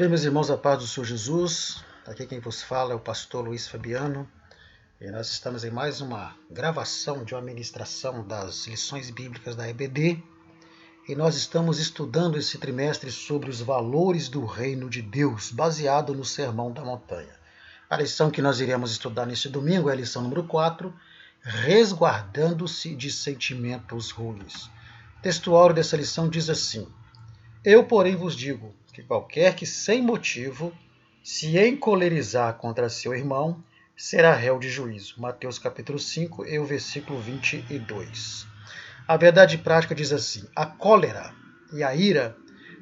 Bem, meus irmãos, a paz do Senhor Jesus. Aqui quem vos fala é o pastor Luiz Fabiano. E nós estamos em mais uma gravação de uma ministração das lições bíblicas da EBD. E nós estamos estudando esse trimestre sobre os valores do reino de Deus, baseado no Sermão da Montanha. A lição que nós iremos estudar neste domingo é a lição número 4, resguardando-se de sentimentos ruins. O textuário dessa lição diz assim: Eu, porém, vos digo que qualquer que sem motivo se encolerizar contra seu irmão será réu de juízo. Mateus capítulo 5 e o versículo 22. A verdade prática diz assim: a cólera e a ira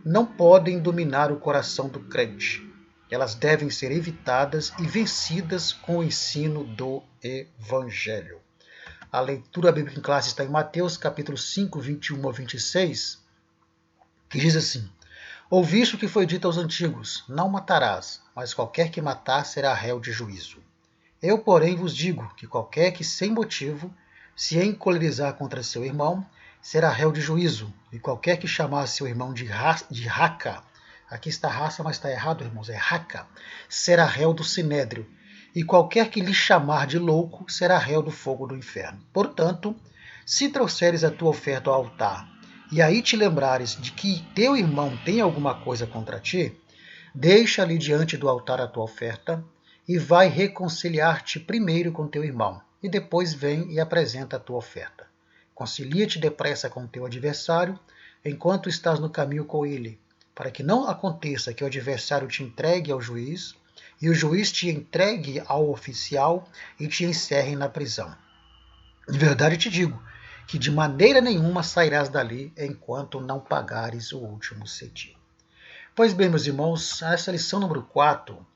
não podem dominar o coração do crente. Elas devem ser evitadas e vencidas com o ensino do Evangelho. A leitura bíblica em classe está em Mateus capítulo 5, 21 a 26, que diz assim: Ouviste o que foi dito aos antigos: não matarás, mas qualquer que matar será réu de juízo. Eu, porém, vos digo que qualquer que sem motivo se encolerizar contra seu irmão será réu de juízo, e qualquer que chamar seu irmão de raca, aqui está raça, mas está errado, irmãos, é raca, será réu do sinédrio, e qualquer que lhe chamar de louco será réu do fogo do inferno. Portanto, se trouxeres a tua oferta ao altar, e aí te lembrares de que teu irmão tem alguma coisa contra ti, deixa ali diante do altar a tua oferta e vai reconciliar-te primeiro com teu irmão, e depois vem e apresenta a tua oferta. Concilia-te depressa com teu adversário, enquanto estás no caminho com ele, para que não aconteça que o adversário te entregue ao juiz, e o juiz te entregue ao oficial e te encerre na prisão. De verdade te digo, que de maneira nenhuma sairás dali enquanto não pagares o último cetim. Pois bem, meus irmãos, nessa lição número 4,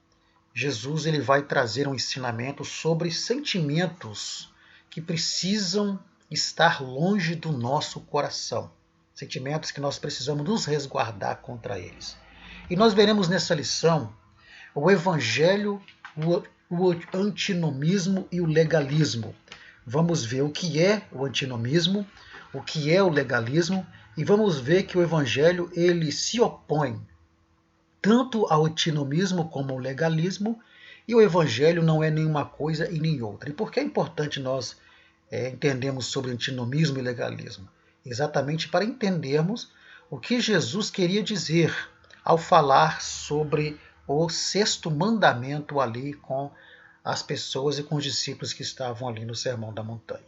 Jesus ele vai trazer um ensinamento sobre sentimentos que precisam estar longe do nosso coração. Sentimentos que nós precisamos nos resguardar contra eles. E nós veremos nessa lição o evangelho, o antinomismo e o legalismo. Vamos ver o que é o antinomismo, o que é o legalismo, e vamos ver que o evangelho ele se opõe tanto ao antinomismo como ao legalismo, e o evangelho não é nenhuma coisa e nem outra. E por que é importante nós entendermos sobre antinomismo e legalismo? Exatamente para entendermos o que Jesus queria dizer ao falar sobre o sexto mandamento ali com as pessoas e com os discípulos que estavam ali no Sermão da Montanha.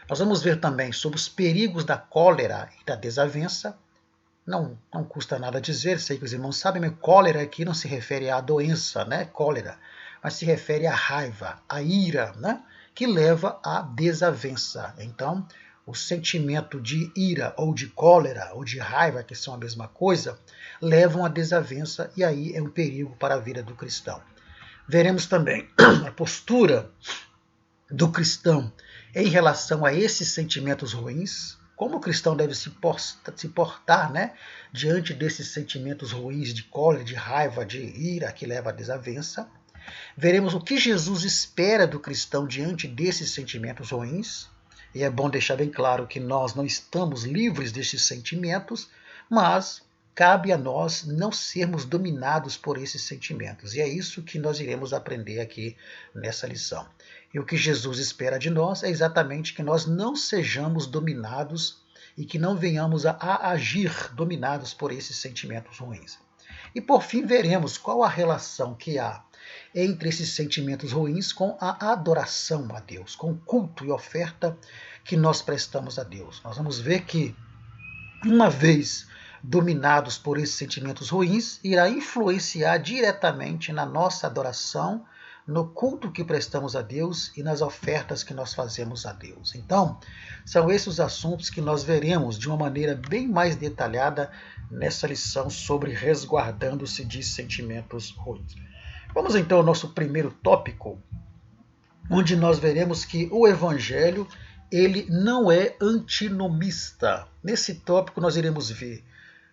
Nós vamos ver também sobre os perigos da cólera e da desavença. Não custa nada dizer, sei que os irmãos sabem, mas cólera aqui não se refere à doença, né? Cólera, mas se refere à raiva, à ira, né? Que leva à desavença. Então, o sentimento de ira ou de cólera ou de raiva, que são a mesma coisa, levam à desavença e aí é um perigo para a vida do cristão. Veremos também a postura do cristão em relação a esses sentimentos ruins, como o cristão deve se portar, né, diante desses sentimentos ruins de cólera, de raiva, de ira, que leva à desavença. Veremos o que Jesus espera do cristão diante desses sentimentos ruins. E é bom deixar bem claro que nós não estamos livres desses sentimentos, mas cabe a nós não sermos dominados por esses sentimentos. E é isso que nós iremos aprender aqui nessa lição. E o que Jesus espera de nós é exatamente que nós não sejamos dominados e que não venhamos a agir dominados por esses sentimentos ruins. E por fim veremos qual a relação que há entre esses sentimentos ruins com a adoração a Deus, com o culto e oferta que nós prestamos a Deus. Nós vamos ver que, uma vez dominados por esses sentimentos ruins, irá influenciar diretamente na nossa adoração, no culto que prestamos a Deus e nas ofertas que nós fazemos a Deus. Então, são esses os assuntos que nós veremos de uma maneira bem mais detalhada nessa lição sobre resguardando-se de sentimentos ruins. Vamos então ao nosso primeiro tópico, onde nós veremos que o Evangelho ele não é antinomista. Nesse tópico nós iremos ver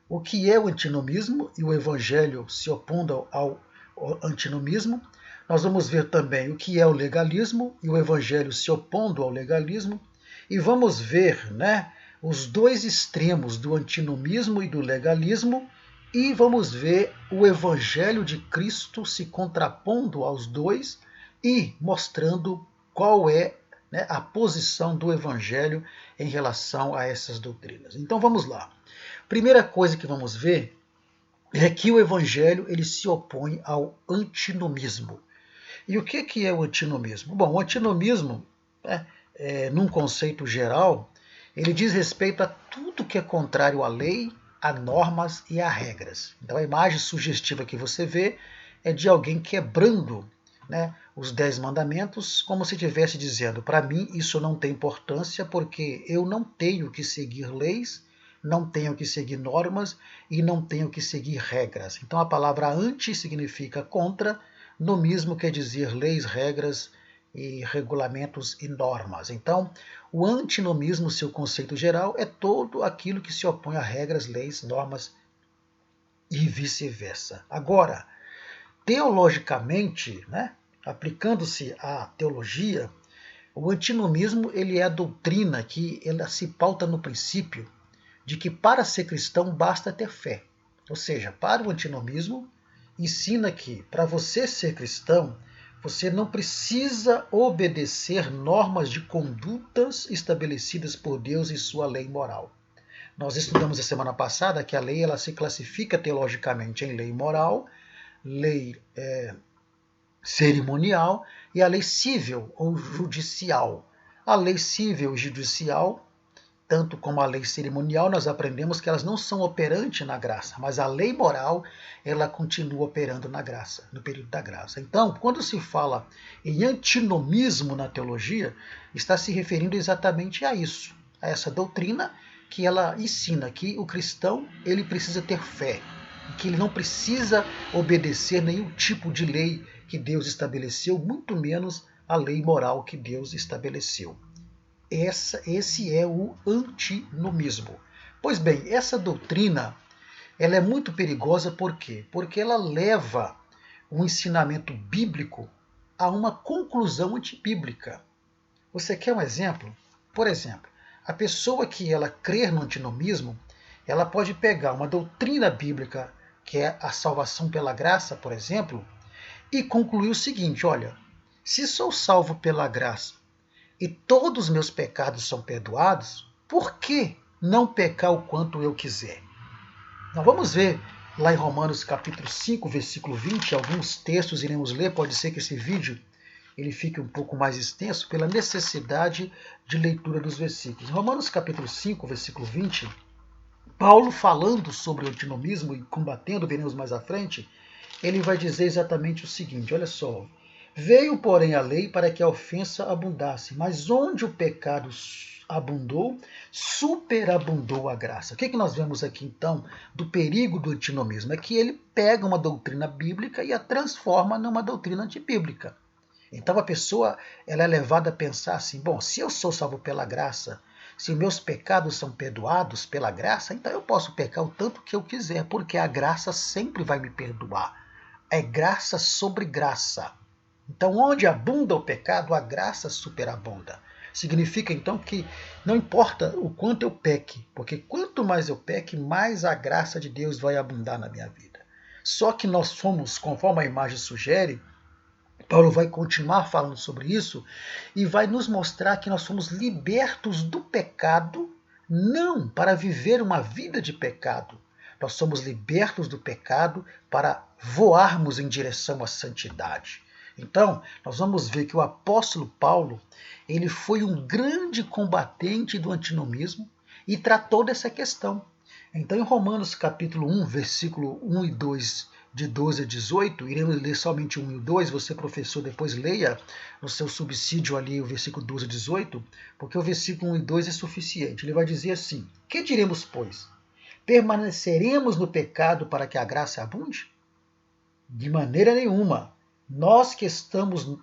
o que é o antinomismo e o Evangelho se opondo ao antinomismo. Nós vamos ver também o que é o legalismo e o Evangelho se opondo ao legalismo. E vamos ver, né, os dois extremos do antinomismo e do legalismo e vamos ver o Evangelho de Cristo se contrapondo aos dois e mostrando qual é, né, a posição do Evangelho em relação a essas doutrinas. Então vamos lá. Primeira coisa que vamos ver é que o Evangelho ele se opõe ao antinomismo. E o que é o antinomismo? Bom, o antinomismo, né, num conceito geral, ele diz respeito a tudo que é contrário à lei, a normas e a regras. Então a imagem sugestiva que você vê é de alguém quebrando, né, os 10 mandamentos, como se estivesse dizendo, para mim isso não tem importância porque eu não tenho que seguir leis, não tenho que seguir normas e não tenho que seguir regras. Então a palavra anti significa contra, nomismo quer dizer leis, regras e regulamentos e normas. Então, o antinomismo, seu conceito geral, é todo aquilo que se opõe a regras, leis, normas e vice-versa. Agora, teologicamente, né, aplicando-se à teologia, o antinomismo ele é a doutrina que ela se pauta no princípio de que para ser cristão basta ter fé. Ou seja, para o antinomismo, ensina que para você ser cristão, você não precisa obedecer normas de condutas estabelecidas por Deus em sua lei moral. Nós estudamos a semana passada que a lei ela se classifica teologicamente em lei moral, lei cerimonial e a lei civil ou judicial. A lei civil e judicial, tanto como a lei cerimonial, nós aprendemos que elas não são operantes na graça, mas a lei moral, ela continua operando na graça, no período da graça. Então, quando se fala em antinomismo na teologia, está se referindo exatamente a isso, a essa doutrina que ela ensina que o cristão ele precisa ter fé, que ele não precisa obedecer nenhum tipo de lei que Deus estabeleceu, muito menos a lei moral que Deus estabeleceu. Esse é o antinomismo. Pois bem, essa doutrina ela é muito perigosa por quê? Porque ela leva um ensinamento bíblico a uma conclusão antibíblica. Você quer um exemplo? Por exemplo, a pessoa que ela crer no antinomismo, ela pode pegar uma doutrina bíblica, que é a salvação pela graça, por exemplo, e concluir o seguinte, olha, se sou salvo pela graça, e todos os meus pecados são perdoados, por que não pecar o quanto eu quiser? Então vamos ver lá em Romanos capítulo 5, versículo 20, alguns textos iremos ler, pode ser que esse vídeo ele fique um pouco mais extenso pela necessidade de leitura dos versículos. Em Romanos capítulo 5, versículo 20, Paulo falando sobre o antinomismo e combatendo, veremos mais à frente, ele vai dizer exatamente o seguinte, olha só, veio, porém, a lei para que a ofensa abundasse, mas onde o pecado abundou, superabundou a graça. O que nós vemos aqui, então, do perigo do antinomismo? É que ele pega uma doutrina bíblica e a transforma numa doutrina antibíblica. Então a pessoa ela é levada a pensar assim, bom, se eu sou salvo pela graça, se meus pecados são perdoados pela graça, então eu posso pecar o tanto que eu quiser, porque a graça sempre vai me perdoar. É graça sobre graça. Então, onde abunda o pecado, a graça superabunda. Significa, então, que não importa o quanto eu peque, porque quanto mais eu peque, mais a graça de Deus vai abundar na minha vida. Só que nós somos, conforme a imagem sugere, Paulo vai continuar falando sobre isso e vai nos mostrar que nós somos libertos do pecado, não para viver uma vida de pecado. Nós somos libertos do pecado para voarmos em direção à santidade. Então, nós vamos ver que o apóstolo Paulo, ele foi um grande combatente do antinomismo e tratou dessa questão. Então, em Romanos capítulo 1, versículo 1 e 2, de 12 a 18, iremos ler somente 1 e 2, você, professor, depois leia no seu subsídio ali o versículo 12 a 18, porque o versículo 1 e 2 é suficiente. Ele vai dizer assim, que diremos, pois? Permaneceremos no pecado para que a graça abunde? De maneira nenhuma. Nós que estamos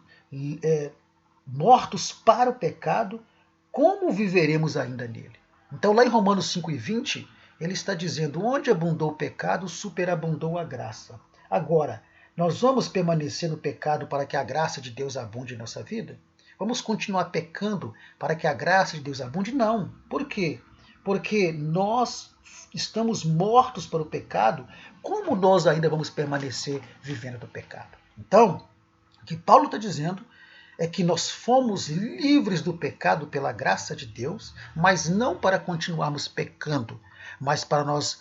mortos para o pecado, como viveremos ainda nele? Então, lá em Romanos 5 e 20, ele está dizendo, onde abundou o pecado, superabundou a graça. Agora, nós vamos permanecer no pecado para que a graça de Deus abunde em nossa vida? Vamos continuar pecando para que a graça de Deus abunde? Não. Por quê? porque nós estamos mortos para o pecado, como nós ainda vamos permanecer vivendo do pecado? Então, o que Paulo está dizendo é que nós fomos livres do pecado pela graça de Deus, mas não para continuarmos pecando, mas para nós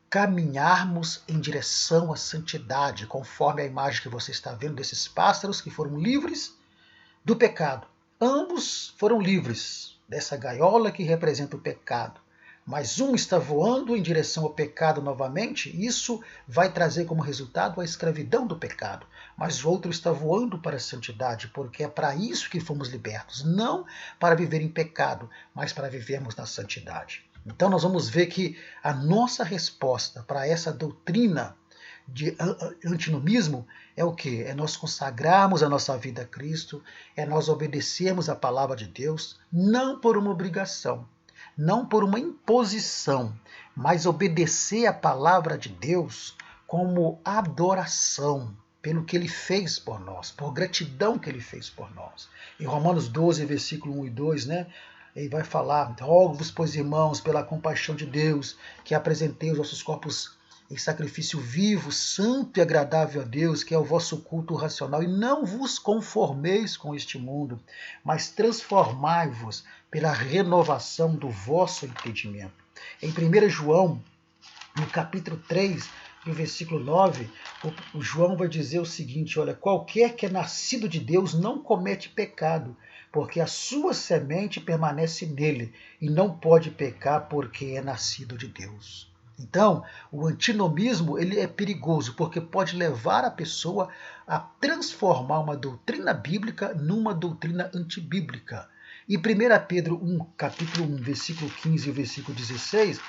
caminharmos em direção à santidade, conforme a imagem que você está vendo desses pássaros que foram livres do pecado. Ambos foram livres dessa gaiola que representa o pecado, mas um está voando em direção ao pecado novamente, isso vai trazer como resultado a escravidão do pecado, mas o outro está voando para a santidade, porque é para isso que fomos libertos, não para viver em pecado, mas para vivermos na santidade. Então nós vamos ver que a nossa resposta para essa doutrina de antinomismo é o quê? É nós consagrarmos a nossa vida a Cristo, é nós obedecermos a palavra de Deus, não por uma obrigação, não por uma imposição, mas obedecer a palavra de Deus como adoração pelo que Ele fez por nós, por gratidão que Ele fez por nós. Em Romanos 12, versículo 1 e 2, ele vai falar: rogo-vos, pois, irmãos, pela compaixão de Deus, que apresentei os vossos corpos em sacrifício vivo, santo e agradável a Deus, que é o vosso culto racional, e não vos conformeis com este mundo, mas transformai-vos pela renovação do vosso entendimento. Em 1 João, no capítulo 3, no versículo 9, o João vai dizer o seguinte: olha, qualquer que é nascido de Deus não comete pecado, porque a sua semente permanece nele, e não pode pecar porque é nascido de Deus. Então, o antinomismo ele é perigoso, porque pode levar a pessoa a transformar uma doutrina bíblica numa doutrina antibíblica. E 1 Pedro 1, capítulo 1, versículo 15 e versículo 16,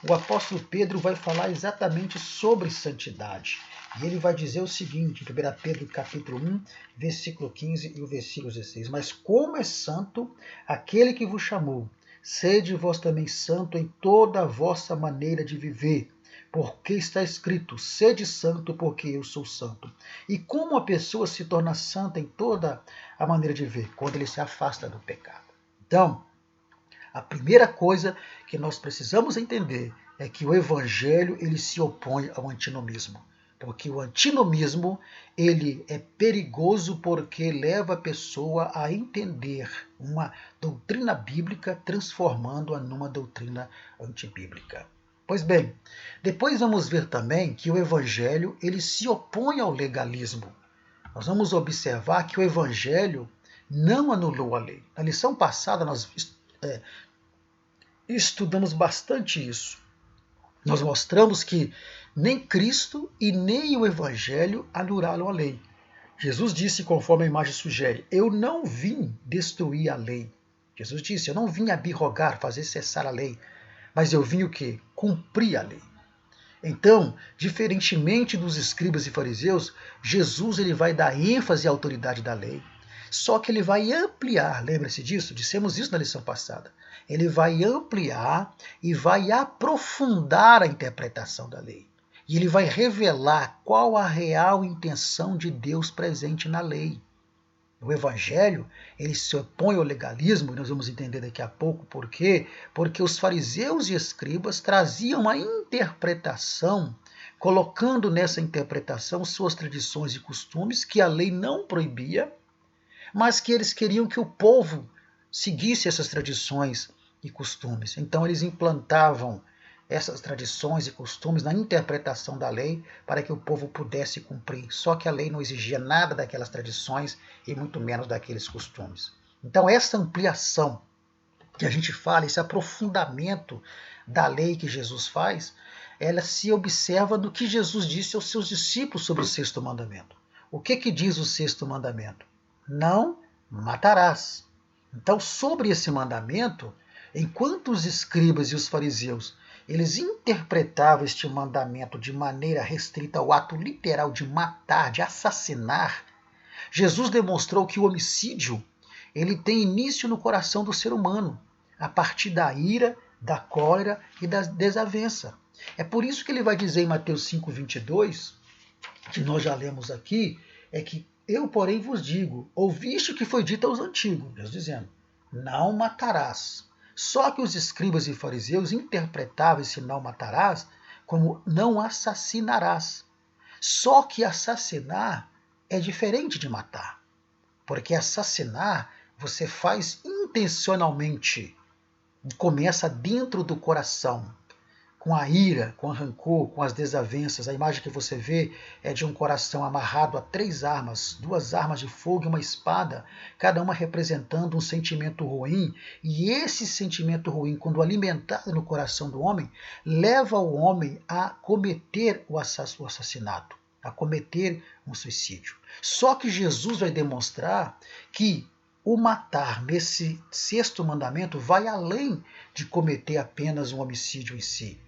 o apóstolo Pedro vai falar exatamente sobre santidade. E ele vai dizer o seguinte, em 1 Pedro capítulo 1, versículo 15 e o versículo 16. Mas como é santo aquele que vos chamou, sede vós também santo em toda a vossa maneira de viver, porque está escrito: sede santo, porque eu sou santo. E como a pessoa se torna santa em toda a maneira de viver? Quando ele se afasta do pecado. Então, a primeira coisa que nós precisamos entender é que o evangelho ele se opõe ao antinomismo. Porque o antinomismo ele é perigoso porque leva a pessoa a entender uma doutrina bíblica transformando-a numa doutrina antibíblica. Pois bem, depois vamos ver também que o evangelho ele se opõe ao legalismo. Nós vamos observar que o evangelho não anulou a lei. Na lição passada nós estudamos bastante isso. Nós mostramos que nem Cristo e nem o Evangelho anularam a lei. Jesus disse, conforme a imagem sugere: eu não vim destruir a lei. Jesus disse: eu não vim abrogar, fazer cessar a lei, mas eu vim o quê? Cumprir a lei. Então, diferentemente dos escribas e fariseus, Jesus ele vai dar ênfase à autoridade da lei, só que ele vai ampliar, lembra-se disso? Dissemos isso na lição passada. Ele vai ampliar e vai aprofundar a interpretação da lei. E ele vai revelar qual a real intenção de Deus presente na lei. O Evangelho ele se opõe ao legalismo, e nós vamos entender daqui a pouco por quê. Porque os fariseus e escribas traziam uma interpretação, colocando nessa interpretação suas tradições e costumes que a lei não proibia, mas que eles queriam que o povo seguisse essas tradições e costumes. Então eles implantavam essas tradições e costumes na interpretação da lei para que o povo pudesse cumprir. Só que a lei não exigia nada daquelas tradições e muito menos daqueles costumes. Então essa ampliação que a gente fala, esse aprofundamento da lei que Jesus faz, ela se observa no que Jesus disse aos seus discípulos sobre o sexto mandamento. O que diz o sexto mandamento? Não matarás. Então, sobre esse mandamento, enquanto os escribas e os fariseus eles interpretavam este mandamento de maneira restrita ao ato literal de matar, de assassinar, Jesus demonstrou que o homicídio ele tem início no coração do ser humano, a partir da ira, da cólera e da desavença. É por isso que ele vai dizer em Mateus 5,22, que nós já lemos aqui, é que eu, porém, vos digo, ouviste o que foi dito aos antigos, Deus dizendo, não matarás. Só que os escribas e fariseus interpretavam esse não matarás como não assassinarás. Só que assassinar é diferente de matar. Porque assassinar você faz intencionalmente. Começa dentro do coração, com a ira, com o rancor, com as desavenças. A imagem que você vê é de um coração amarrado a 3 armas, 2 armas de fogo e uma espada, cada uma representando um sentimento ruim. E esse sentimento ruim, quando alimentado no coração do homem, leva o homem a cometer o assassinato, a cometer um suicídio. Só que Jesus vai demonstrar que o matar nesse 6º mandamento vai além de cometer apenas um homicídio em si.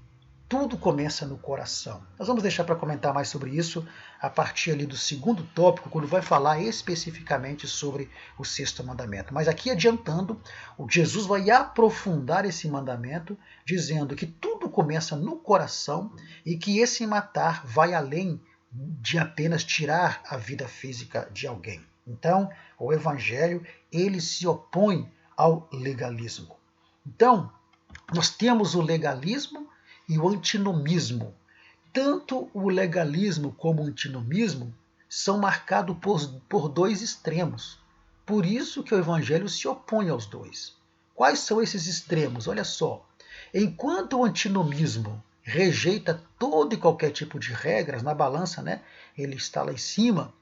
Tudo começa no coração. Nós vamos deixar para comentar mais sobre isso a partir ali do 2º tópico, quando vai falar especificamente sobre o 6º mandamento. Mas aqui adiantando, o Jesus vai aprofundar esse mandamento, dizendo que tudo começa no coração e que esse matar vai além de apenas tirar a vida física de alguém. Então, o Evangelho, ele se opõe ao legalismo. Então, nós temos o legalismo e o antinomismo. Tanto o legalismo como o antinomismo são marcados por 2 extremos. Por isso que o Evangelho se opõe aos 2. Quais são esses extremos? Olha só. Enquanto o antinomismo rejeita todo e qualquer tipo de regras, na balança, né, ele está lá em cima,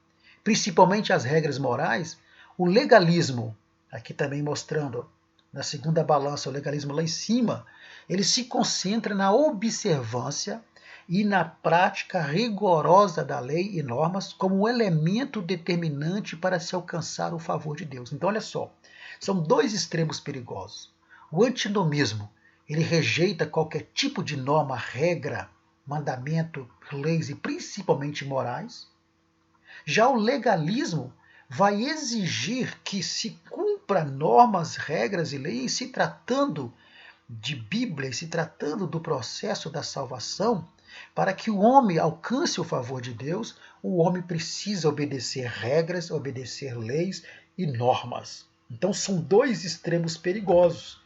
principalmente as regras morais, o legalismo, aqui também mostrando na 2ª balança, o legalismo lá em cima, ele se concentra na observância e na prática rigorosa da lei e normas como um elemento determinante para se alcançar o favor de Deus. Então, olha só, são 2 extremos perigosos. O antinomismo, ele rejeita qualquer tipo de norma, regra, mandamento, leis e principalmente morais. Já o legalismo vai exigir que se cumpra normas, regras e leis, se tratando de Bíblia, se tratando do processo da salvação, para que o homem alcance o favor de Deus, o homem precisa obedecer regras, obedecer leis e normas. Então são 2 extremos perigosos.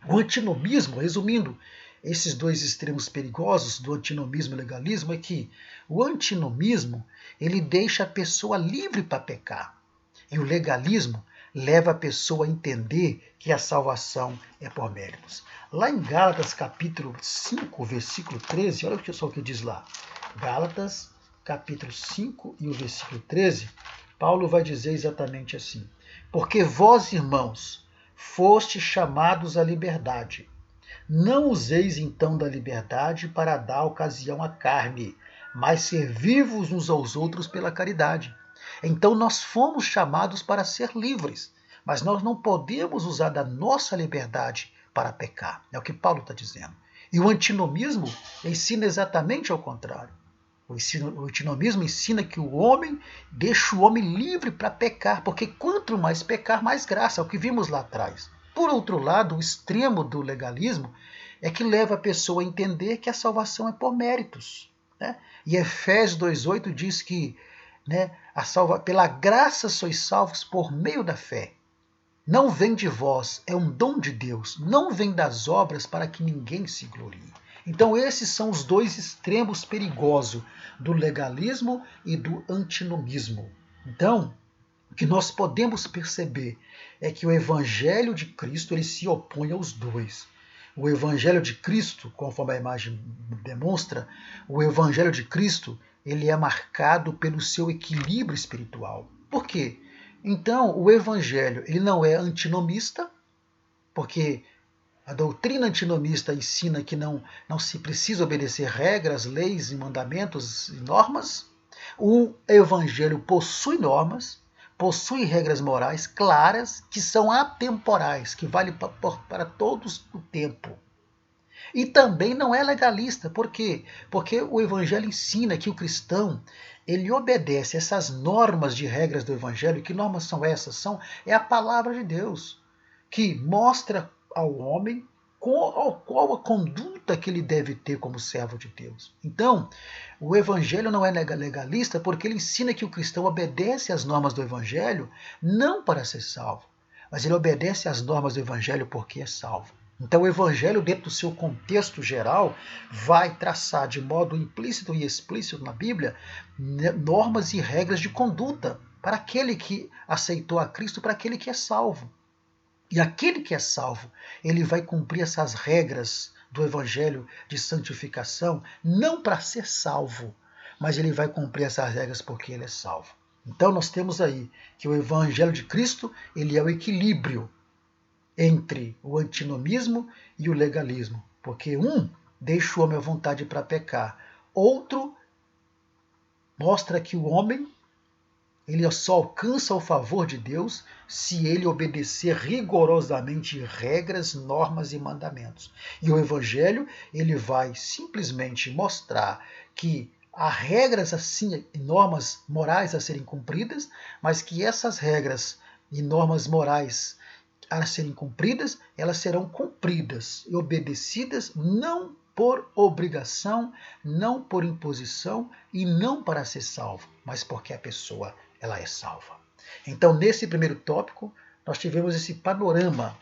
O antinomismo, resumindo, esses 2 extremos perigosos do antinomismo e legalismo é que o antinomismo ele deixa a pessoa livre para pecar. E o legalismo leva a pessoa a entender que a salvação é por méritos. Lá em Gálatas capítulo 5, versículo 13, olha só o que diz lá. Gálatas capítulo 5 e o versículo 13, Paulo vai dizer exatamente assim. Porque vós, irmãos, fostes chamados à liberdade. Não useis então da liberdade para dar ocasião à carne, mas servi-vos uns aos outros pela caridade. Então nós fomos chamados para ser livres, mas nós não podemos usar da nossa liberdade para pecar. É o que Paulo está dizendo. E o antinomismo ensina exatamente ao contrário. O antinomismo ensina que o homem deixa o homem livre para pecar, porque quanto mais pecar, mais graça, é o que vimos lá atrás. Por outro lado, o extremo do legalismo é que leva a pessoa a entender que a salvação é por méritos. Né? E Efésios 2,8 diz que pela graça sois salvos por meio da fé. Não vem de vós, é um dom de Deus, não vem das obras para que ninguém se glorie. Então esses são os 2 extremos perigosos do legalismo e do antinomismo. Então, o que nós podemos perceber é que o Evangelho de Cristo ele se opõe aos 2. O Evangelho de Cristo, conforme a imagem demonstra, o Evangelho de Cristo ele é marcado pelo seu equilíbrio espiritual. Por quê? Então, o Evangelho ele não é antinomista, porque a doutrina antinomista ensina que não se precisa obedecer regras, leis, mandamentos e normas. O Evangelho possui normas, possui regras morais claras, que são atemporais, que valem para todos o tempo. E também não é legalista. Por quê? Porque o Evangelho ensina que o cristão ele obedece essas normas de regras do Evangelho. Que normas são essas? É a palavra de Deus, que mostra ao homem qual a conduta que ele deve ter como servo de Deus. Então, o Evangelho não é legalista porque ele ensina que o cristão obedece às normas do Evangelho não para ser salvo, mas ele obedece às normas do Evangelho porque é salvo. Então o Evangelho, dentro do seu contexto geral, vai traçar de modo implícito e explícito na Bíblia normas e regras de conduta para aquele que aceitou a Cristo, para aquele que é salvo. E aquele que é salvo, ele vai cumprir essas regras do Evangelho de santificação, não para ser salvo, mas ele vai cumprir essas regras porque ele é salvo. Então nós temos aí que o Evangelho de Cristo, ele é o equilíbrio entre o antinomismo e o legalismo, porque um deixa o homem à vontade para pecar, outro mostra que o homem ele só alcança o favor de Deus se ele obedecer rigorosamente regras, normas e mandamentos. E o Evangelho ele vai simplesmente mostrar que há regras assim, normas morais a serem cumpridas, mas que essas regras e normas morais a serem cumpridas, elas serão cumpridas e obedecidas não por obrigação, não por imposição e não para ser salvo, mas porque a pessoa ela é salva. Então, nesse primeiro tópico, nós tivemos esse panorama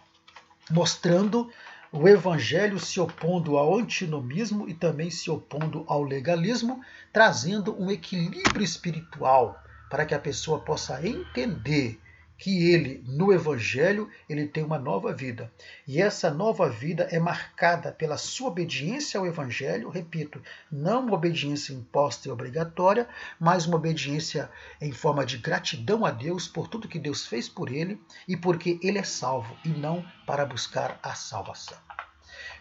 mostrando o Evangelho se opondo ao antinomismo e também se opondo ao legalismo, trazendo um equilíbrio espiritual para que a pessoa possa entender que ele, no Evangelho, ele tem uma nova vida. E essa nova vida é marcada pela sua obediência ao Evangelho, repito, não uma obediência imposta e obrigatória, mas uma obediência em forma de gratidão a Deus por tudo que Deus fez por ele e porque ele é salvo e não para buscar a salvação.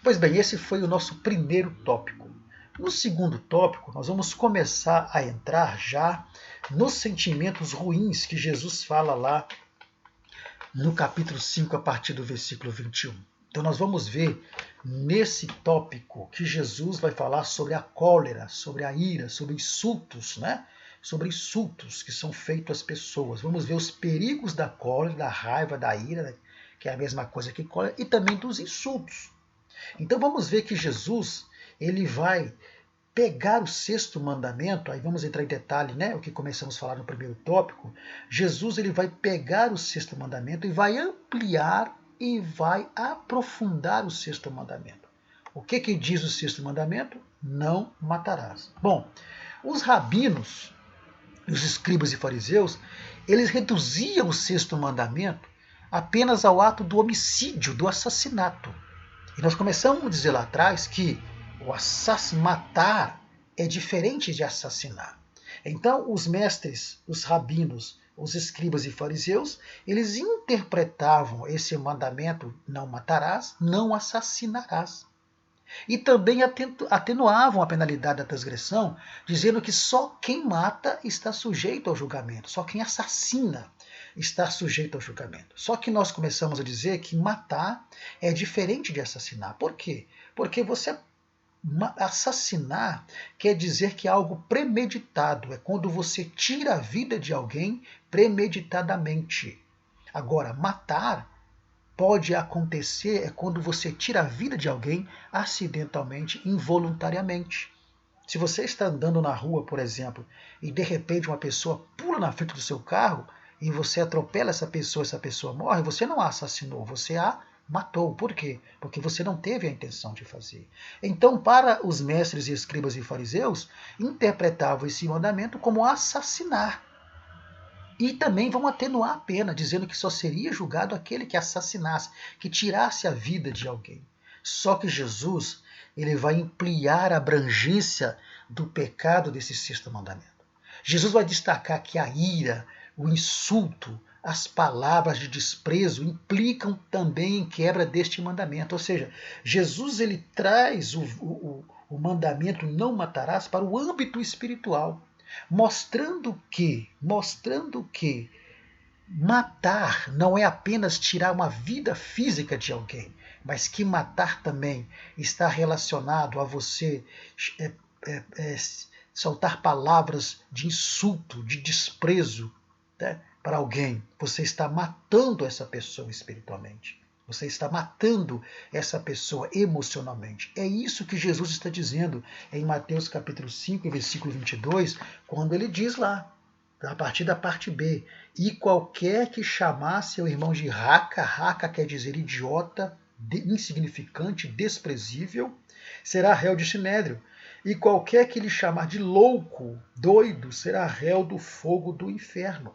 Pois bem, esse foi o nosso primeiro tópico. No segundo tópico, nós vamos começar a entrar já nos sentimentos ruins que Jesus fala lá no capítulo 5, a partir do versículo 21. Então nós vamos ver nesse tópico que Jesus vai falar sobre a cólera, sobre a ira, sobre insultos, né? Sobre insultos que são feitos às pessoas. Vamos ver os perigos da cólera, da raiva, da ira, né? Que é a mesma coisa que cólera, e também dos insultos. Então vamos ver que Jesus ele vai pegar o sexto mandamento, aí vamos entrar em detalhe, né, o que começamos a falar no primeiro tópico. Jesus ele vai pegar o sexto mandamento e vai ampliar e vai aprofundar o sexto mandamento. O que diz o sexto mandamento? Não matarás. Bom, os rabinos, os escribas e fariseus, eles reduziam o sexto mandamento apenas ao ato do homicídio, do assassinato. E nós começamos a dizer lá atrás que matar é diferente de assassinar. Então, os mestres, os rabinos, os escribas e fariseus, eles interpretavam esse mandamento, não matarás, não assassinarás. E também atenuavam a penalidade da transgressão, dizendo que só quem mata está sujeito ao julgamento, só quem assassina está sujeito ao julgamento. Só que nós começamos a dizer que matar é diferente de assassinar. Por quê? Porque assassinar quer dizer que é algo premeditado, é quando você tira a vida de alguém premeditadamente. Agora, matar pode acontecer é quando você tira a vida de alguém acidentalmente, involuntariamente. Se você está andando na rua, por exemplo, e de repente uma pessoa pula na frente do seu carro e você atropela essa pessoa morre, você não a assassinou, você a matou. Por quê? Porque você não teve a intenção de fazer. Então, para os mestres e escribas e fariseus, interpretavam esse mandamento como assassinar. E também vão atenuar a pena, dizendo que só seria julgado aquele que assassinasse, que tirasse a vida de alguém. Só que Jesus ele vai ampliar a abrangência do pecado desse sexto mandamento. Jesus vai destacar que a ira, o insulto, as palavras de desprezo implicam também em quebra deste mandamento. Ou seja, Jesus ele traz o mandamento não matarás para o âmbito espiritual, mostrando que matar não é apenas tirar uma vida física de alguém, mas que matar também está relacionado a você soltar palavras de insulto, de desprezo, né, para alguém. Você está matando essa pessoa espiritualmente. Você está matando essa pessoa emocionalmente. É isso que Jesus está dizendo em Mateus capítulo 5, versículo 22, quando ele diz lá, a partir da parte B, e qualquer que chamasse o irmão de raca, raca quer dizer idiota, insignificante, desprezível, será réu de sinédrio. E qualquer que lhe chamar de louco, doido, será réu do fogo do inferno.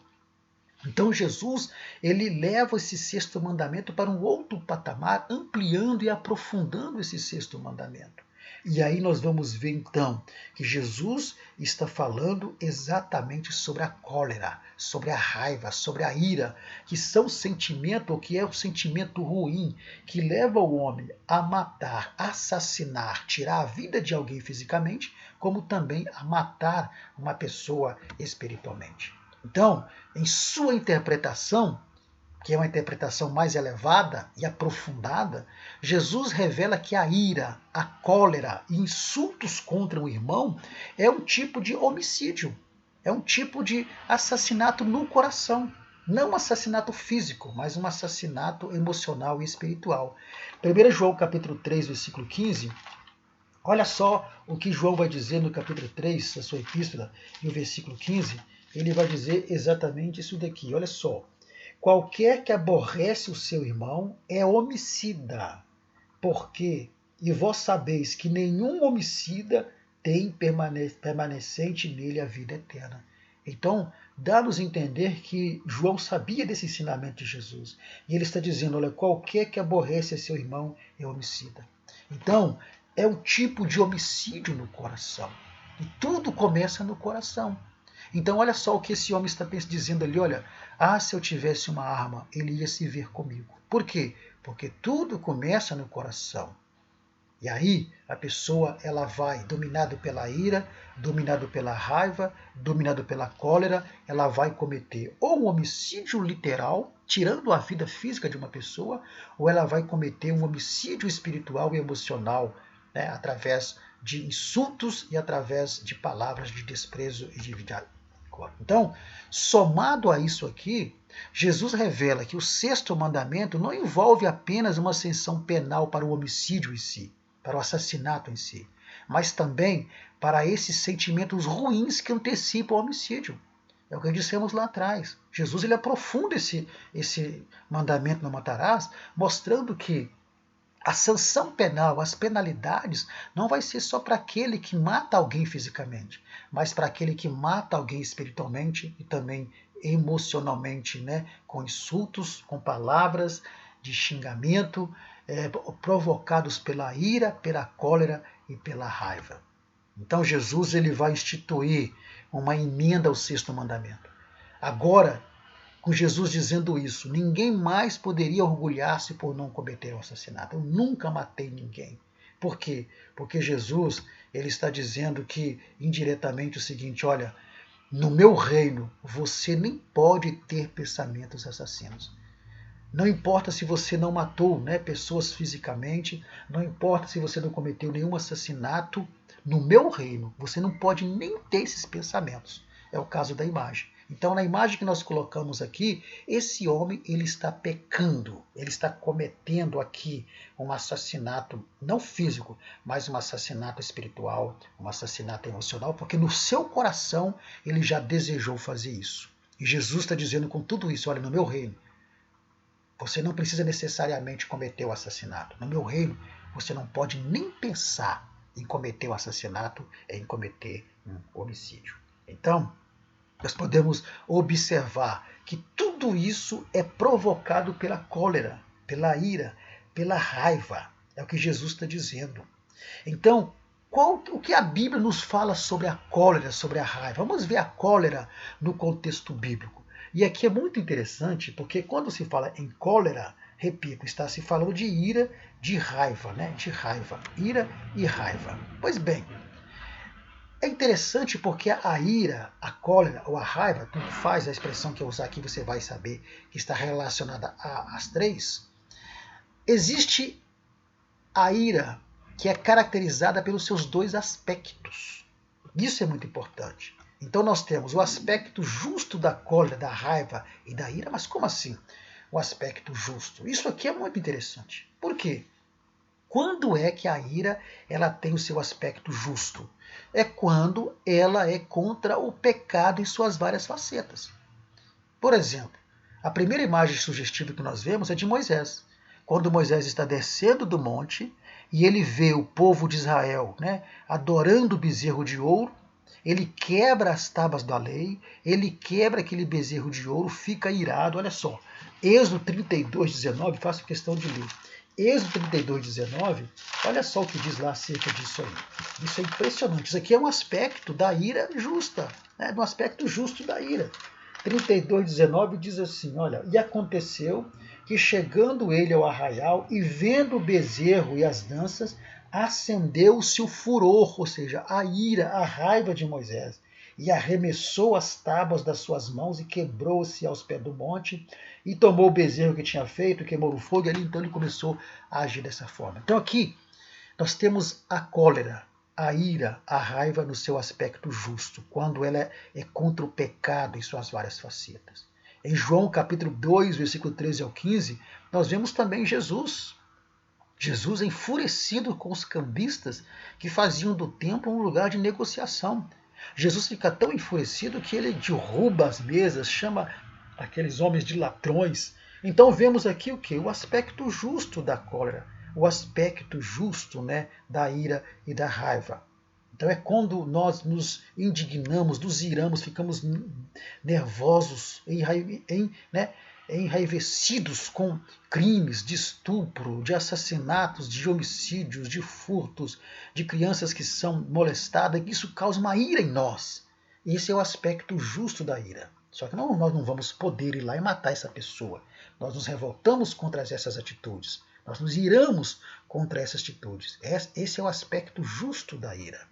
Então Jesus, ele leva esse sexto mandamento para um outro patamar, ampliando e aprofundando esse sexto mandamento. E aí nós vamos ver então que Jesus está falando exatamente sobre a cólera, sobre a raiva, sobre a ira, que são sentimento, ou que é o sentimento ruim, que leva o homem a matar, assassinar, tirar a vida de alguém fisicamente, como também a matar uma pessoa espiritualmente. Então, em sua interpretação, que é uma interpretação mais elevada e aprofundada, Jesus revela que a ira, a cólera e insultos contra o irmão é um tipo de homicídio, é um tipo de assassinato no coração. Não um assassinato físico, mas um assassinato emocional e espiritual. 1 João capítulo 3, versículo 15, olha só o que João vai dizer no capítulo 3, da sua epístola, e o versículo 15, ele vai dizer exatamente isso daqui, olha só. Qualquer que aborrece o seu irmão é homicida, porque, e vós sabeis que nenhum homicida tem permanecente nele a vida eterna. Então, dá-nos a entender que João sabia desse ensinamento de Jesus. E ele está dizendo, olha, qualquer que aborrece seu irmão é homicida. Então, é um tipo de homicídio no coração. E tudo começa no coração. Então olha só o que esse homem está dizendo ali, olha, se eu tivesse uma arma, ele ia se ver comigo. Por quê? Porque tudo começa no coração. E aí a pessoa ela vai, dominado pela ira, dominado pela raiva, dominado pela cólera, ela vai cometer ou um homicídio literal, tirando a vida física de uma pessoa, ou ela vai cometer um homicídio espiritual e emocional, né, através de insultos e através de palavras de desprezo e de então, somado a isso aqui, Jesus revela que o sexto mandamento não envolve apenas uma sanção penal para o homicídio em si, para o assassinato em si, mas também para esses sentimentos ruins que antecipam o homicídio. É o que dissemos lá atrás. Jesus ele aprofunda esse mandamento não matarás, mostrando que a sanção penal, as penalidades, não vai ser só para aquele que mata alguém fisicamente, mas para aquele que mata alguém espiritualmente e também emocionalmente, né? Com insultos, com palavras de xingamento, provocados pela ira, pela cólera e pela raiva. Então Jesus ele vai instituir uma emenda ao sexto mandamento. Agora, com Jesus dizendo isso, ninguém mais poderia orgulhar-se por não cometer o assassinato. Eu nunca matei ninguém. Por quê? Porque Jesus ele está dizendo que indiretamente o seguinte, olha, no meu reino você nem pode ter pensamentos assassinos. Não importa se você não matou, né, pessoas fisicamente, não importa se você não cometeu nenhum assassinato, no meu reino você não pode nem ter esses pensamentos. É o caso da imagem. Então, na imagem que nós colocamos aqui, esse homem ele está pecando, ele está cometendo aqui um assassinato, não físico, mas um assassinato espiritual, um assassinato emocional, porque no seu coração ele já desejou fazer isso. E Jesus está dizendo com tudo isso, olha, no meu reino, você não precisa necessariamente cometer o assassinato. No meu reino, você não pode nem pensar em cometer o assassinato, em cometer um homicídio. Então, nós podemos observar que tudo isso é provocado pela cólera, pela ira, pela raiva. É o que Jesus está dizendo. Então, o que a Bíblia nos fala sobre a cólera, sobre a raiva? Vamos ver a cólera no contexto bíblico. E aqui é muito interessante, porque quando se fala em cólera, repito, está se falando de ira, de raiva, né? De raiva, ira e raiva. Pois bem, é interessante porque a ira, a cólera ou a raiva, tanto faz a expressão que eu usar aqui, você vai saber que está relacionada às três. Existe a ira que é caracterizada pelos seus dois aspectos. Isso é muito importante. Então nós temos o aspecto justo da cólera, da raiva e da ira, mas como assim? O aspecto justo. Isso aqui é muito interessante. Por quê? Quando é que a ira ela tem o seu aspecto justo? É quando ela é contra o pecado em suas várias facetas. Por exemplo, a primeira imagem sugestiva que nós vemos é de Moisés. quando Moisés está descendo do monte e ele vê o povo de Israel, né, adorando o bezerro de ouro, ele quebra as tábuas da lei, ele quebra aquele bezerro de ouro, fica irado. Olha só, Êxodo 32:19, faço questão de ler. Êxodo 32:19, olha só o que diz lá acerca disso aí. Isso é impressionante. Isso aqui é um aspecto da ira justa, né, do aspecto justo da ira. 32:19 diz assim, olha, e aconteceu que chegando ele ao arraial e vendo o bezerro e as danças, acendeu-se o furor, ou seja, a ira, a raiva de Moisés, e arremessou as tábuas das suas mãos e quebrou-se aos pés do monte, e tomou o bezerro que tinha feito, queimou o fogo, e ali então ele começou a agir dessa forma. Então aqui nós temos a cólera, a ira, a raiva no seu aspecto justo, quando ela é contra o pecado em suas várias facetas. Em João capítulo 2, versículo 13 ao 15, nós vemos também Jesus enfurecido com os cambistas que faziam do templo um lugar de negociação. Jesus fica tão enfurecido que ele derruba as mesas, chama aqueles homens de ladrões. Então vemos aqui o que? O aspecto justo da cólera, o aspecto justo, né, da ira e da raiva. Então é quando nós nos indignamos, nos iramos, ficamos nervosos, enraivecidos com crimes de estupro, de assassinatos, de homicídios, de furtos, de crianças que são molestadas, isso causa uma ira em nós. Esse é o aspecto justo da ira. Só que nós não vamos poder ir lá e matar essa pessoa. Nós nos revoltamos contra essas atitudes. Nós nos iramos contra essas atitudes. Esse é o aspecto justo da ira.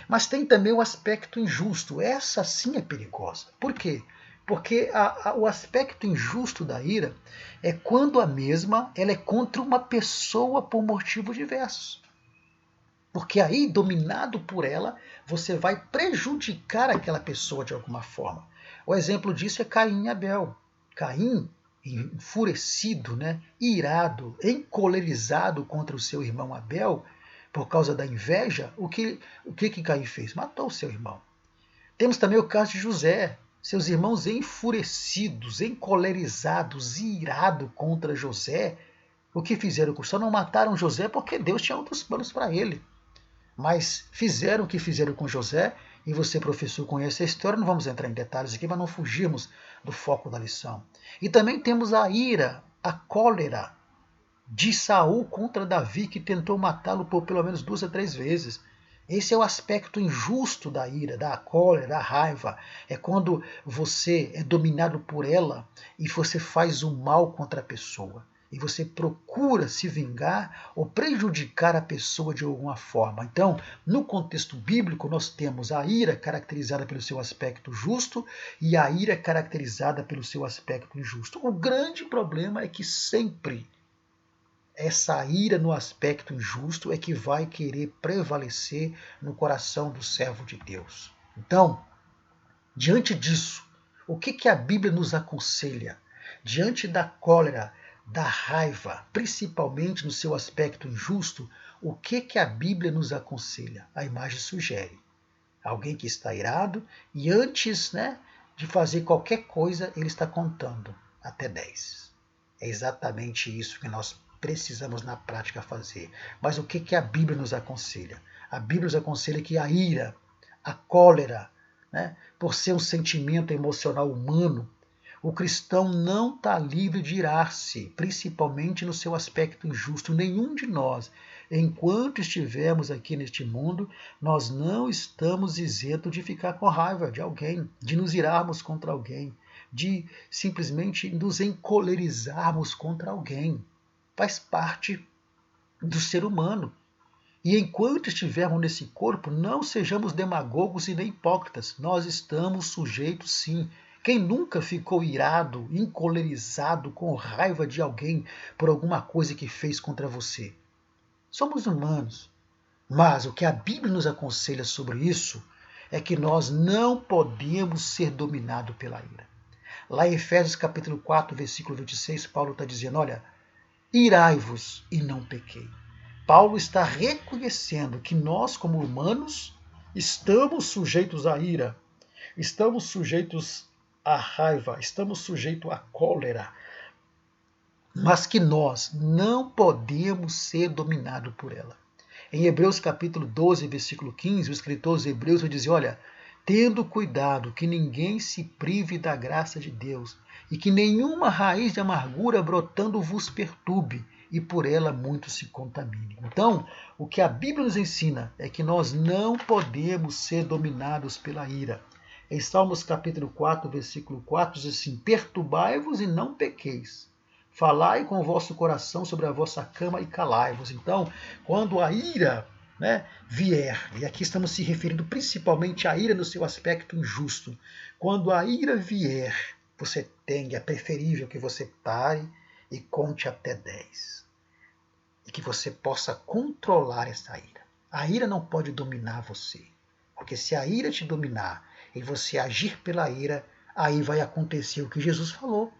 Mas tem também o aspecto injusto. Essa sim é perigosa. Por quê? Porque o aspecto injusto da ira é quando a mesma ela é contra uma pessoa por motivos diversos. Porque aí, dominado por ela, você vai prejudicar aquela pessoa de alguma forma. O exemplo disso é Caim e Abel. Caim, enfurecido, né, irado, encolerizado contra o seu irmão Abel, por causa da inveja, o que Caim fez? Matou o seu irmão. Temos também o caso de José, seus irmãos enfurecidos, encolerizados, irados contra José. O que fizeram? Só não mataram José porque Deus tinha outros planos para ele. Mas fizeram o que fizeram com José, e você, professor, conhece a história, não vamos entrar em detalhes aqui, mas não fugirmos do foco da lição. E também temos a ira, a cólera de Saul contra Davi, que tentou matá-lo por pelo menos 2 a 3 vezes. Esse é o aspecto injusto da ira, da cólera, da raiva. É quando você é dominado por ela e você faz o mal contra a pessoa. E você procura se vingar ou prejudicar a pessoa de alguma forma. Então, no contexto bíblico, nós temos a ira caracterizada pelo seu aspecto justo e a ira caracterizada pelo seu aspecto injusto. O grande problema é que sempre essa ira no aspecto injusto é que vai querer prevalecer no coração do servo de Deus. Então, diante disso, o que a Bíblia nos aconselha? Diante da cólera, da raiva, principalmente no seu aspecto injusto, o que a Bíblia nos aconselha? A imagem sugere alguém que está irado e antes, de fazer qualquer coisa, ele está contando até 10. É exatamente isso que nós precisamos na prática fazer. Mas o que a Bíblia nos aconselha? A Bíblia nos aconselha que a ira, a cólera, por ser um sentimento emocional humano, o cristão não está livre de irar-se, principalmente no seu aspecto injusto. Nenhum de nós, enquanto estivermos aqui neste mundo, nós não estamos isentos de ficar com raiva de alguém, de nos irarmos contra alguém, de simplesmente nos encolerizarmos contra alguém. Faz parte do ser humano. E enquanto estivermos nesse corpo, não sejamos demagogos e nem hipócritas. Nós estamos sujeitos, sim. Quem nunca ficou irado, encolerizado, com raiva de alguém por alguma coisa que fez contra você? Somos humanos. Mas o que a Bíblia nos aconselha sobre isso é que nós não podemos ser dominados pela ira. Lá em Efésios capítulo 4, versículo 26, Paulo está dizendo, olha, irai-vos e não pequei. Paulo está reconhecendo que nós, como humanos, estamos sujeitos à ira, estamos sujeitos à raiva, estamos sujeitos à cólera. mas que nós não podemos ser dominados por ela. Em Hebreus capítulo 12, versículo 15, o escritor aos Hebreus vai dizer, olha, tendo cuidado que ninguém se prive da graça de Deus, e que nenhuma raiz de amargura brotando vos perturbe, e por ela muitos se contaminem. Então, o que a Bíblia nos ensina é que nós não podemos ser dominados pela ira. Em Salmos capítulo 4, versículo 4, diz assim, perturbai-vos e não pequeis. Falai com o vosso coração sobre a vossa cama e calai-vos. Então, quando a ira vier, e aqui estamos se referindo principalmente à ira no seu aspecto injusto, quando a ira vier, é preferível que você pare e conte até 10. E que você possa controlar essa ira. A ira não pode dominar você. Porque se a ira te dominar e você agir pela ira, aí vai acontecer o que Jesus falou.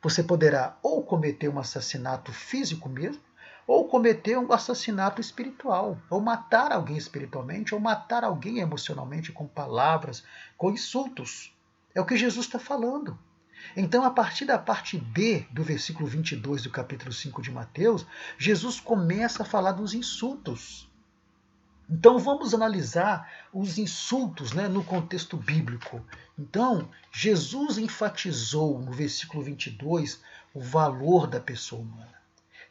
Você poderá ou cometer um assassinato físico mesmo, ou cometer um assassinato espiritual, ou matar alguém espiritualmente, ou matar alguém emocionalmente com palavras, com insultos. É o que Jesus está falando. Então, a partir da parte B do versículo 22 do capítulo 5 de Mateus, Jesus começa a falar dos insultos. Então, vamos analisar os insultos no contexto bíblico. Então, Jesus enfatizou no versículo 22 o valor da pessoa humana.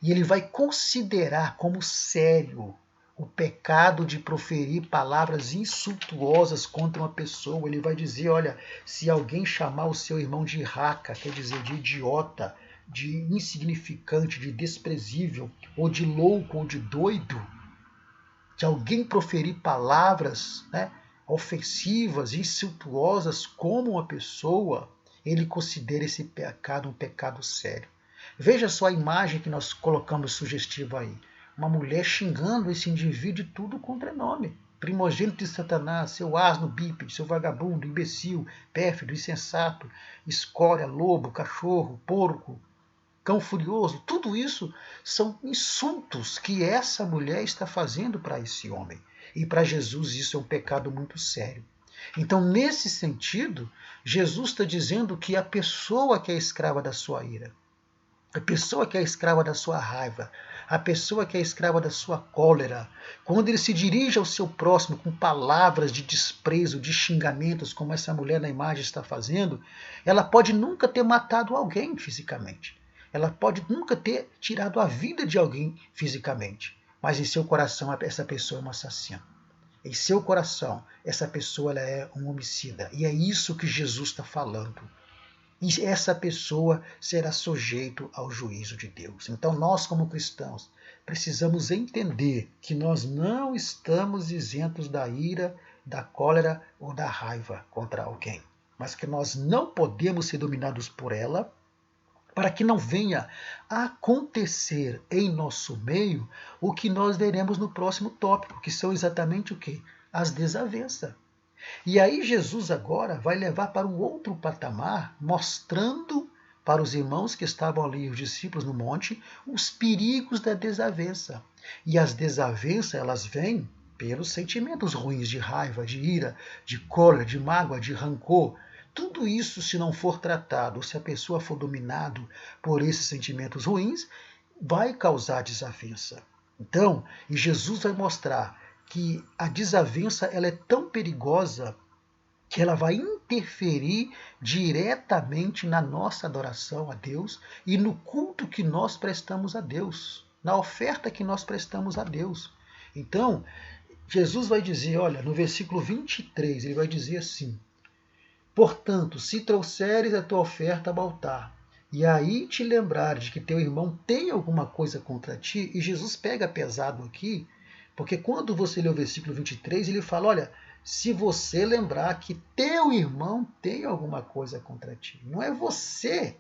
E ele vai considerar como sério o pecado de proferir palavras insultuosas contra uma pessoa. Ele vai dizer, olha, se alguém chamar o seu irmão de raca, quer dizer, de idiota, de insignificante, de desprezível, ou de louco, ou de doido, de alguém proferir palavras ofensivas, insultuosas como uma pessoa, ele considera esse pecado um pecado sério. Veja só a imagem que nós colocamos sugestiva aí. Uma mulher xingando esse indivíduo de tudo contra nome. Primogênito de Satanás, seu asno bípede, seu vagabundo, imbecil, pérfido, insensato, escória, lobo, cachorro, porco, cão furioso. Tudo isso são insultos que essa mulher está fazendo para esse homem. E para Jesus isso é um pecado muito sério. Então, nesse sentido, Jesus está dizendo que a pessoa que é escrava da sua ira, a pessoa que é escrava da sua raiva, a pessoa que é escrava da sua cólera, quando ele se dirige ao seu próximo com palavras de desprezo, de xingamentos, como essa mulher na imagem está fazendo, ela pode nunca ter matado alguém fisicamente. Ela pode nunca ter tirado a vida de alguém fisicamente. Mas em seu coração, essa pessoa é uma assassina. Em seu coração, essa pessoa ela é um homicida. E é isso que Jesus está falando. E essa pessoa será sujeito ao juízo de Deus. Então nós, como cristãos, precisamos entender que nós não estamos isentos da ira, da cólera ou da raiva contra alguém, mas que nós não podemos ser dominados por ela, para que não venha a acontecer em nosso meio o que nós veremos no próximo tópico, que são exatamente o quê? As desavenças. E aí Jesus agora vai levar para um outro patamar, mostrando para os irmãos que estavam ali, os discípulos no monte, os perigos da desavença. E as desavenças, elas vêm pelos sentimentos ruins de raiva, de ira, de cólera, de mágoa, de rancor. Tudo isso, se não for tratado, se a pessoa for dominado por esses sentimentos ruins, vai causar desavença. Então, e Jesus vai mostrar que a desavença ela é tão perigosa que ela vai interferir diretamente na nossa adoração a Deus e no culto que nós prestamos a Deus, na oferta que nós prestamos a Deus. Então, Jesus vai dizer, olha, no versículo 23, ele vai dizer assim, portanto, se trouxeres a tua oferta ao altar, e aí te lembrares de que teu irmão tem alguma coisa contra ti, e Jesus pega pesado aqui, porque quando você lê o versículo 23, ele fala, olha, se você lembrar que teu irmão tem alguma coisa contra ti. Não é você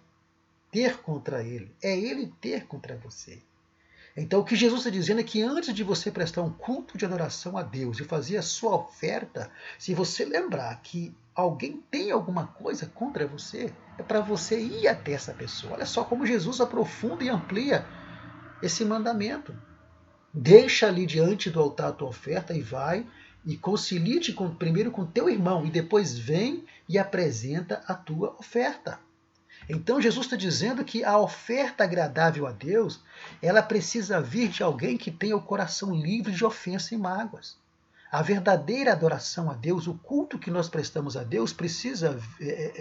ter contra ele, é ele ter contra você. Então o que Jesus está dizendo é que antes de você prestar um culto de adoração a Deus e fazer a sua oferta, se você lembrar que alguém tem alguma coisa contra você, é para você ir até essa pessoa. Olha só como Jesus aprofunda e amplia esse mandamento. Deixa ali diante do altar a tua oferta e vai e concilie-te primeiro com teu irmão e depois vem e apresenta a tua oferta. Então Jesus está dizendo que a oferta agradável a Deus, ela precisa vir de alguém que tenha o coração livre de ofensa e mágoas. A verdadeira adoração a Deus, o culto que nós prestamos a Deus, precisa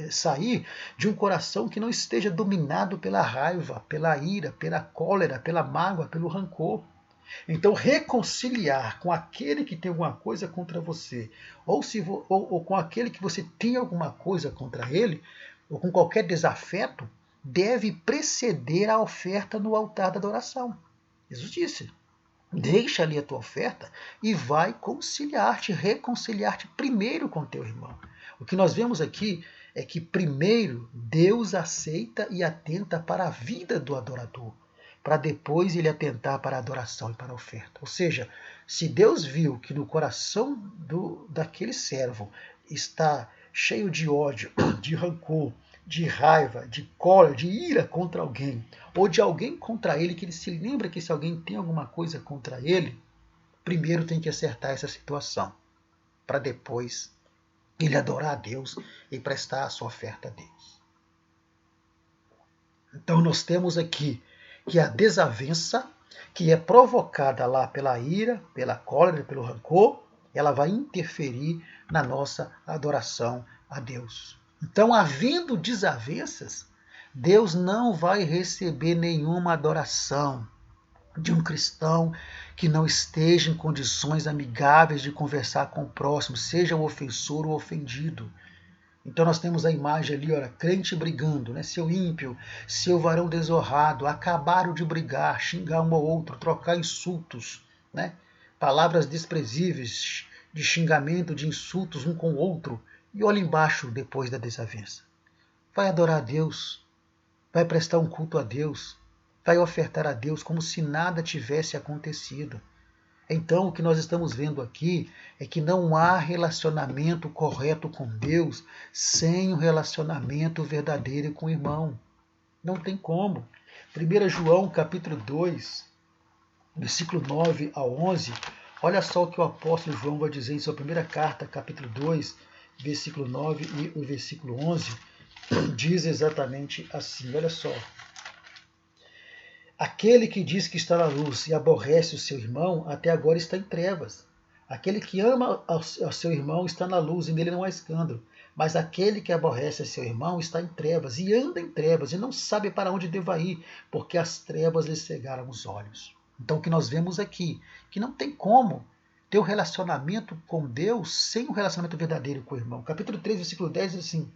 sair de um coração que não esteja dominado pela raiva, pela ira, pela cólera, pela mágoa, pelo rancor. Então, reconciliar com aquele que tem alguma coisa contra você, ou com aquele que você tem alguma coisa contra ele, ou com qualquer desafeto, deve preceder a oferta no altar da adoração. Jesus disse: deixa ali a tua oferta e vai conciliar-te, reconciliar-te primeiro com teu irmão. O que nós vemos aqui é que primeiro Deus aceita e atenta para a vida do adorador, para depois ele atentar para a adoração e para a oferta. Ou seja, se Deus viu que no coração daquele servo está cheio de ódio, de rancor, de raiva, de cólera, de ira contra alguém, ou de alguém contra ele, que ele se lembra que se alguém tem alguma coisa contra ele, primeiro tem que acertar essa situação, para depois ele adorar a Deus e prestar a sua oferta a Deus. Então nós temos aqui que a desavença, que é provocada lá pela ira, pela cólera, pelo rancor, ela vai interferir na nossa adoração a Deus. Então, havendo desavenças, Deus não vai receber nenhuma adoração de um cristão que não esteja em condições amigáveis de conversar com o próximo, seja o ofensor ou o ofendido. Então nós temos a imagem ali, olha, crente brigando, né? Seu ímpio, seu varão desonrado, acabaram de brigar, xingar um ao outro, trocar insultos, né? Palavras desprezíveis, de xingamento, de insultos um com o outro. E olha embaixo depois da desavença. Vai adorar a Deus, vai prestar um culto a Deus, vai ofertar a Deus como se nada tivesse acontecido. Então, o que nós estamos vendo aqui é que não há relacionamento correto com Deus sem um relacionamento verdadeiro com o irmão. Não tem como. 1 João, capítulo 2, versículo 9 a 11, olha só o que o apóstolo João vai dizer em sua primeira carta, capítulo 2, versículo 9 e o versículo 11, diz exatamente assim, olha só. Aquele que diz que está na luz e aborrece o seu irmão, até agora está em trevas. Aquele que ama ao seu irmão está na luz e nele não há escândalo. Mas aquele que aborrece a seu irmão está em trevas e anda em trevas e não sabe para onde deva ir, porque as trevas lhe cegaram os olhos. Então o que nós vemos aqui, que não tem como ter um relacionamento com Deus sem um relacionamento verdadeiro com o irmão. Capítulo 3, versículo 10 diz assim: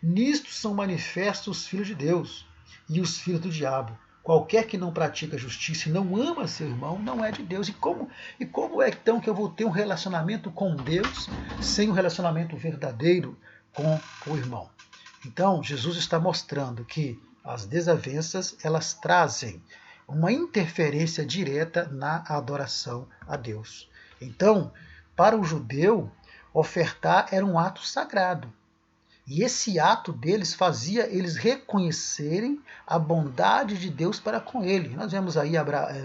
nisto são manifestos os filhos de Deus e os filhos do diabo. Qualquer que não pratica justiça e não ama seu irmão não é de Deus. E como é então que eu vou ter um relacionamento com Deus sem um relacionamento verdadeiro com o irmão? Então Jesus está mostrando que as desavenças elas trazem uma interferência direta na adoração a Deus. Então, para o judeu, ofertar era um ato sagrado. E esse ato deles fazia eles reconhecerem a bondade de Deus para com ele. Nós vemos aí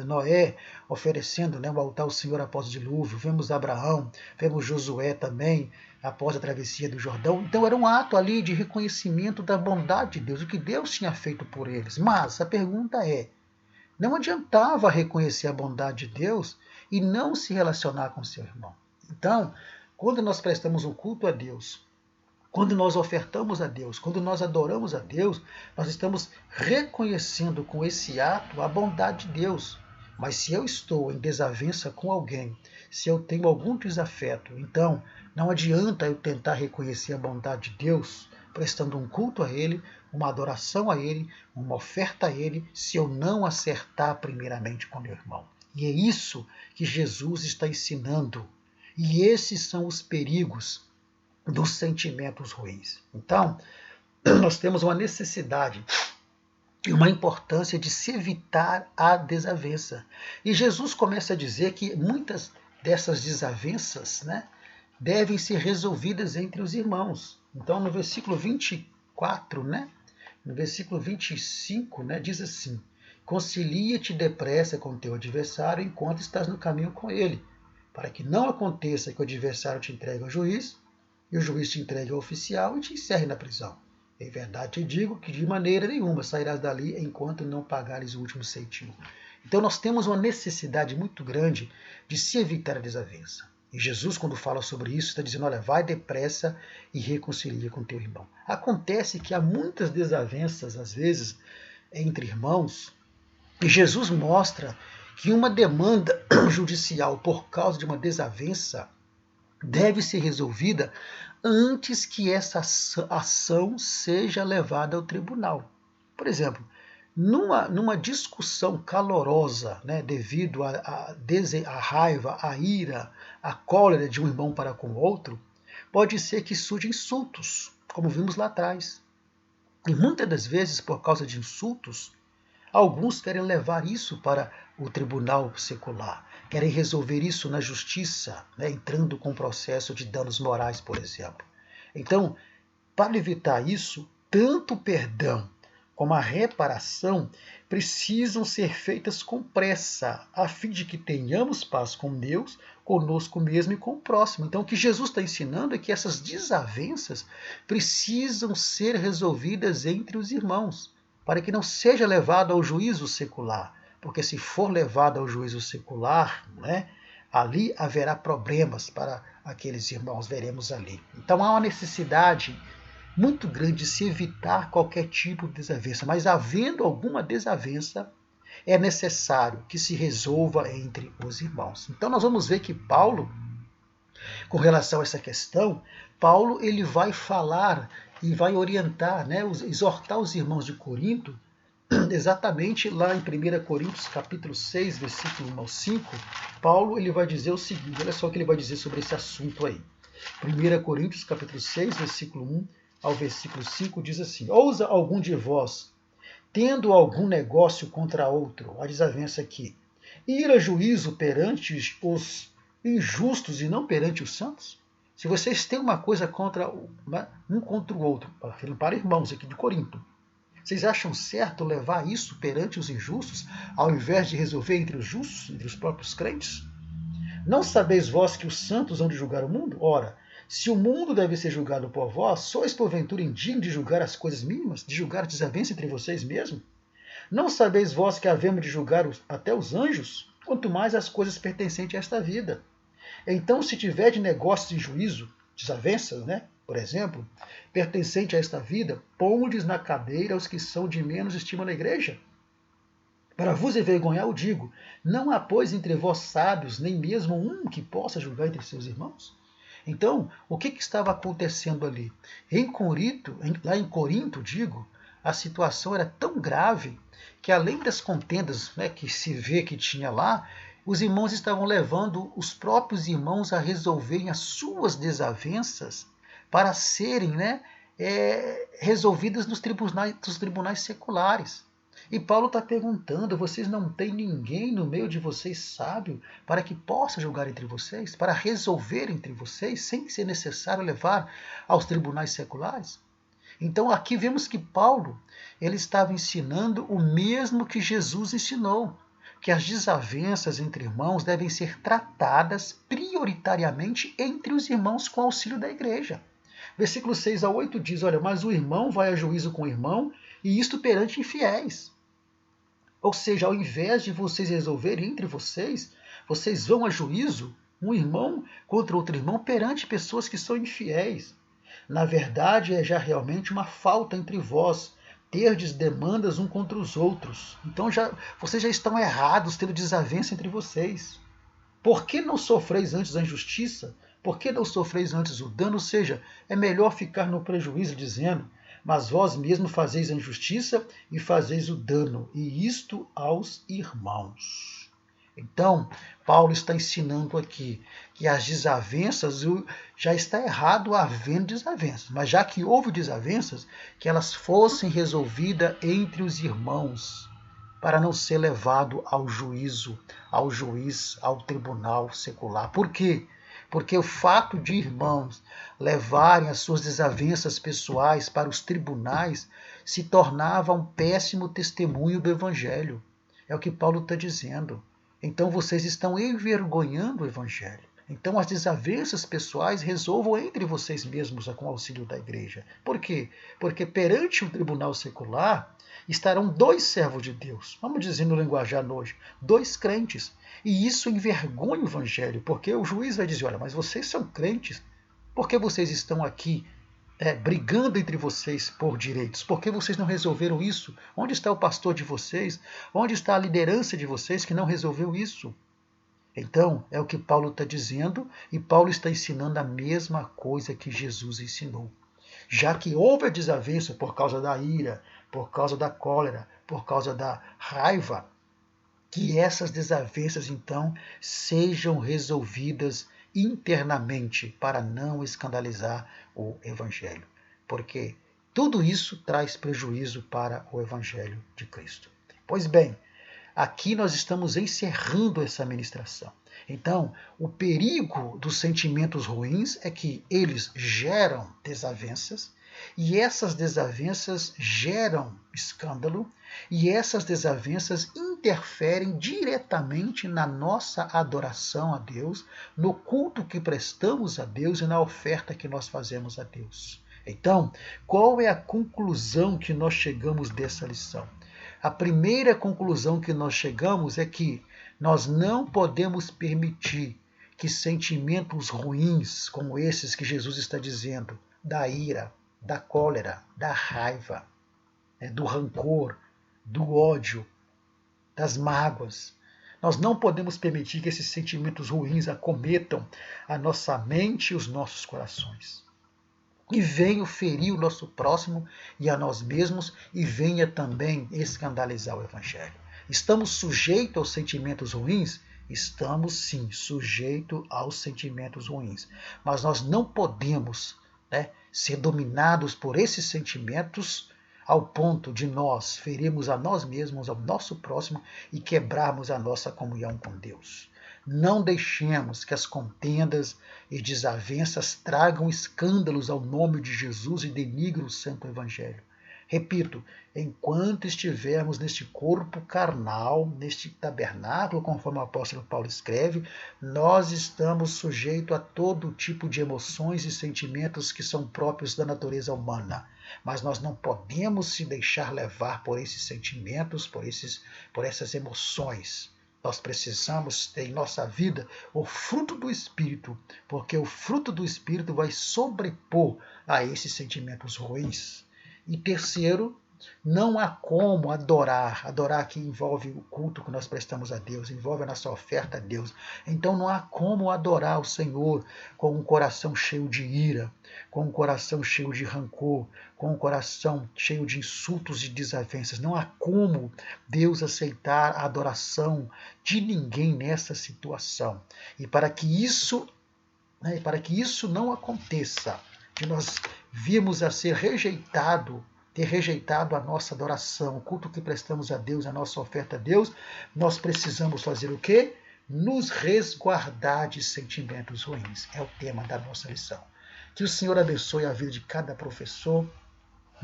Noé oferecendo, né, o altar ao Senhor após o dilúvio. Vemos Abraão, vemos Josué também após a travessia do Jordão. Então era um ato ali de reconhecimento da bondade de Deus, o que Deus tinha feito por eles. Mas a pergunta é, não adiantava reconhecer a bondade de Deus e não se relacionar com seu irmão. Então, quando nós prestamos um culto a Deus, quando nós ofertamos a Deus, quando nós adoramos a Deus, nós estamos reconhecendo com esse ato a bondade de Deus. Mas se eu estou em desavença com alguém, se eu tenho algum desafeto, então não adianta eu tentar reconhecer a bondade de Deus, prestando um culto a Ele, uma adoração a Ele, uma oferta a Ele, se eu não acertar primeiramente com meu irmão. E é isso que Jesus está ensinando. E esses são os perigos dos sentimentos ruins. Então, nós temos uma necessidade e uma importância de se evitar a desavença. E Jesus começa a dizer que muitas dessas desavenças, né, devem ser resolvidas entre os irmãos. Então, no versículo 24, né, no versículo 25, né, diz assim: concilia-te depressa com teu adversário enquanto estás no caminho com ele, para que não aconteça que o adversário te entregue ao juiz, e o juiz te entregue ao oficial e te encerre na prisão. Em verdade te digo que de maneira nenhuma sairás dali enquanto não pagares o último centimo. Então nós temos uma necessidade muito grande de se evitar a desavença. E Jesus, quando fala sobre isso, está dizendo, olha, vai depressa e reconcilia com teu irmão. Acontece que há muitas desavenças, às vezes, entre irmãos, e Jesus mostra que uma demanda judicial por causa de uma desavença deve ser resolvida antes que essa ação seja levada ao tribunal. Por exemplo, numa discussão calorosa, né, devido à raiva, à ira, à cólera de um irmão para com o outro, pode ser que surjam insultos, como vimos lá atrás. E muitas das vezes, por causa de insultos, alguns querem levar isso para o tribunal secular, querem resolver isso na justiça, né, entrando com o processo de danos morais, por exemplo. Então, para evitar isso, tanto o perdão como a reparação precisam ser feitas com pressa, a fim de que tenhamos paz com Deus, conosco mesmo e com o próximo. Então, o que Jesus está ensinando é que essas desavenças precisam ser resolvidas entre os irmãos, para que não seja levado ao juízo secular. Porque se for levado ao juízo secular, né, ali haverá problemas para aqueles irmãos, veremos ali. Então há uma necessidade muito grande de se evitar qualquer tipo de desavença, mas havendo alguma desavença, é necessário que se resolva entre os irmãos. Então nós vamos ver que Paulo, com relação a essa questão, Paulo ele vai falar e vai orientar, né, exortar os irmãos de Corinto, exatamente lá em 1 Coríntios capítulo 6, versículo 1 ao 5, Paulo ele vai dizer o seguinte, olha só o que ele vai dizer sobre esse assunto aí. 1 Coríntios capítulo 6, versículo 1 ao versículo 5 diz assim, ousa algum de vós, tendo algum negócio contra outro, a desavença aqui, ir a juízo perante os injustos e não perante os santos? Se vocês têm uma coisa contra um contra o outro, para irmãos aqui de Corinto, vocês acham certo levar isso perante os injustos, ao invés de resolver entre os justos, entre os próprios crentes? Não sabeis vós que os santos hão de julgar o mundo? Ora, se o mundo deve ser julgado por vós, sois porventura indignos de julgar as coisas mínimas, de julgar a desavença entre vocês mesmos? Não sabeis vós que havemos de julgar até os anjos? Quanto mais as coisas pertencentes a esta vida. Então, se tiver de negócios em juízo, desavenças, né? Por exemplo, pertencente a esta vida, pondes na cadeira os que são de menos estima na igreja. Para vos envergonhar, eu digo, não há, pois, entre vós sábios, nem mesmo um que possa julgar entre seus irmãos? Então, o que estava acontecendo ali? Lá em Corinto, a situação era tão grave que, além das contendas, né, que se vê que tinha lá, os irmãos estavam levando os próprios irmãos a resolverem as suas desavenças para serem, né, resolvidas nos tribunais seculares. E Paulo está perguntando, vocês não têm ninguém no meio de vocês sábio para que possa julgar entre vocês, para resolver entre vocês, sem ser necessário levar aos tribunais seculares? Então aqui vemos que Paulo ele estava ensinando o mesmo que Jesus ensinou, que as desavenças entre irmãos devem ser tratadas prioritariamente entre os irmãos com auxílio da igreja. Versículo 6 a 8 diz, olha, mas o irmão vai a juízo com o irmão, e isto perante infiéis. Ou seja, ao invés de vocês resolverem entre vocês, vocês vão a juízo, um irmão contra outro irmão, perante pessoas que são infiéis. Na verdade, é já realmente uma falta entre vós, terdes demandas um contra os outros. Então vocês já estão errados, tendo desavença entre vocês. Por que não sofreis antes a injustiça? Por que não sofreis antes o dano? Ou seja, é melhor ficar no prejuízo, dizendo, mas vós mesmos fazeis a injustiça e fazeis o dano, e isto aos irmãos. Então, Paulo está ensinando aqui que as desavenças, já está errado havendo desavenças, mas já que houve desavenças, que elas fossem resolvidas entre os irmãos, para não ser levado ao juízo, ao juiz, ao tribunal secular. Por quê? Porque o fato de irmãos levarem as suas desavenças pessoais para os tribunais se tornava um péssimo testemunho do Evangelho. É o que Paulo está dizendo. Então vocês estão envergonhando o Evangelho. Então as desavenças pessoais resolvam entre vocês mesmos com o auxílio da igreja. Por quê? Porque perante o tribunal secular estarão dois servos de Deus, vamos dizer no linguajar hoje, dois crentes. E isso envergonha o evangelho, porque o juiz vai dizer, olha, mas vocês são crentes, por que vocês estão aqui brigando entre vocês por direitos? Por que vocês não resolveram isso? Onde está o pastor de vocês? Onde está a liderança de vocês que não resolveu isso? Então, é o que Paulo está dizendo, e Paulo está ensinando a mesma coisa que Jesus ensinou. Já que houve a desavença por causa da ira, por causa da cólera, por causa da raiva, que essas desavenças, então, sejam resolvidas internamente para não escandalizar o Evangelho. Porque tudo isso traz prejuízo para o Evangelho de Cristo. Pois bem, aqui nós estamos encerrando essa ministração. Então, o perigo dos sentimentos ruins é que eles geram desavenças, e essas desavenças geram escândalo, e essas desavenças interferem diretamente na nossa adoração a Deus, no culto que prestamos a Deus e na oferta que nós fazemos a Deus. Então, qual é a conclusão que nós chegamos dessa lição? A primeira conclusão que nós chegamos é que nós não podemos permitir que sentimentos ruins, como esses que Jesus está dizendo, da ira, da cólera, da raiva, do rancor, do ódio, das mágoas, nós não podemos permitir que esses sentimentos ruins acometam a nossa mente e os nossos corações. E venham ferir o nosso próximo e a nós mesmos, e venha também escandalizar o Evangelho. Estamos sujeitos aos sentimentos ruins? Estamos sim sujeitos aos sentimentos ruins. Mas nós não podemos ser dominados por esses sentimentos ao ponto de nós ferirmos a nós mesmos, ao nosso próximo e quebrarmos a nossa comunhão com Deus. Não deixemos que as contendas e desavenças tragam escândalos ao nome de Jesus e denigrem o santo evangelho. Repito, enquanto estivermos neste corpo carnal, neste tabernáculo, conforme o apóstolo Paulo escreve, nós estamos sujeitos a todo tipo de emoções e sentimentos que são próprios da natureza humana. Mas nós não podemos se deixar levar por esses sentimentos, por essas emoções. Nós precisamos ter em nossa vida o fruto do Espírito, porque o fruto do Espírito vai sobrepor a esses sentimentos ruins. E terceiro, não há como adorar que envolve o culto que nós prestamos a Deus, envolve a nossa oferta a Deus. Então não há como adorar o Senhor com um coração cheio de ira, com um coração cheio de rancor, com um coração cheio de insultos e desavenças. Não há como Deus aceitar a adoração de ninguém nessa situação. E para que isso não aconteça, de nós virmos a ser ter rejeitado a nossa adoração, o culto que prestamos a Deus, a nossa oferta a Deus, nós precisamos fazer o quê? Nos resguardar de sentimentos ruins. É o tema da nossa lição. Que o Senhor abençoe a vida de cada professor,